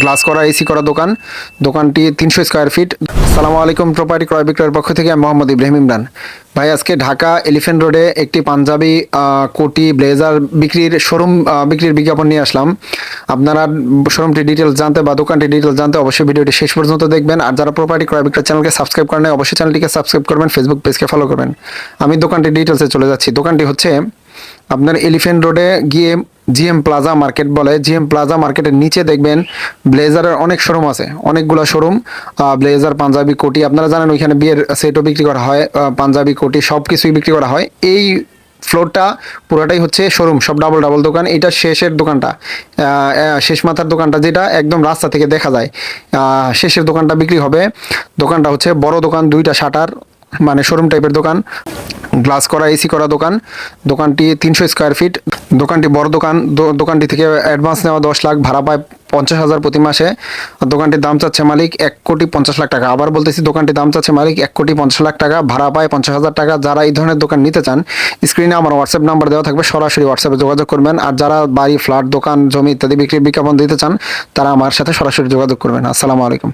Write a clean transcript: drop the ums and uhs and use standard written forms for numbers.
Glass করা AC করা দোকান। দোকানটি 300 স্কোয়ার ফিট। আসসালামু আলাইকুম, প্রপার্টি ক্রয় বিক্রয়ের পক্ষ থেকে আমি মোহাম্মদ ইব্রাহিম ইমরান। ভাই, আজকে ঢাকা এলিফ্যান্ট রোডে একটি পাঞ্জাবি কোটি ব্লেজার বিক্রির বিজ্ঞাপন নিয়ে আসলাম। আপনারা শোরুমটি ডিটেলস জানতে বা দোকানটি ডিটেলস জানতে অবশ্যই ভিডিওটি শেষ পর্যন্ত দেখবেন। আর যারা প্রপার্টি ক্রয় বিক্রয় চ্যানেলকে সাবস্ক্রাইব করেন নাই, অবশ্যই চ্যানেলটিকে সাবস্ক্রাইব করবেন, ফেসবুক পেজকে ফলো করবেন। আমি দোকানটির ডিটেলসে চলে যাচ্ছি। দোকানটি হচ্ছে আপনার এলিফ্যান্ট রোডে গিয়ে জিএম প্লাজা মার্কেট বলে, জিএম প্লাজা মার্কেটের নিচে দেখবেন ব্লেজারের অনেক শোরুম আছে, অনেকগুলো শোরুম। ব্লেজার, পাঞ্জাবি, কোটি, আপনারা জানেন ওইখানে বিয়ের সেটও বিক্রি করা হয়, পাঞ্জাবি, কোটি সব কিছুই বিক্রি করা হয়। এই ফ্লোরটা পুরোটাই হচ্ছে শোরুম, সব ডাবল ডাবল দোকান। এটা শেষের দোকানটা, শেষ মাথার দোকানটা যেটা একদম রাস্তা থেকে দেখা যায়, শেষের দোকানটা বিক্রি হবে। দোকানটা হচ্ছে বড় দোকান, 2টা শাটার, মানে শোরুম টাইপের দোকান, গ্লাস করা এসি করা দোকান। দোকানটি 300 স্কোয়ার ফিট। দোকানটি বড় দোকান। দোকানটি থেকে অ্যাডভান্স নেওয়া 10 লাখ, ভাড়া পায় 50,000 প্রতি মাসে। দোকানটির দাম চাচ্ছে মালিক 1,50,00,000 টাকা। আবার বলতেছি, দোকানটির দাম চাচ্ছে মালিক 1,50,00,000 টাকা, ভাড়া পায় 50,000 টাকা। যারা এই ধরনের দোকান নিতে চান, স্ক্রিনে আমার হোয়াটসঅ্যাপ নাম্বার দেওয়া থাকবে, সরাসরি হোয়াটসঅ্যাপে যোগাযোগ করবেন। আর যারা বাড়ি, ফ্ল্যাট, দোকান, জমি ইত্যাদি বিক্রির বিজ্ঞাপন দিতে চান, তারা আমার সাথে সরাসরি যোগাযোগ করবেন। আসসালামু আলাইকুম।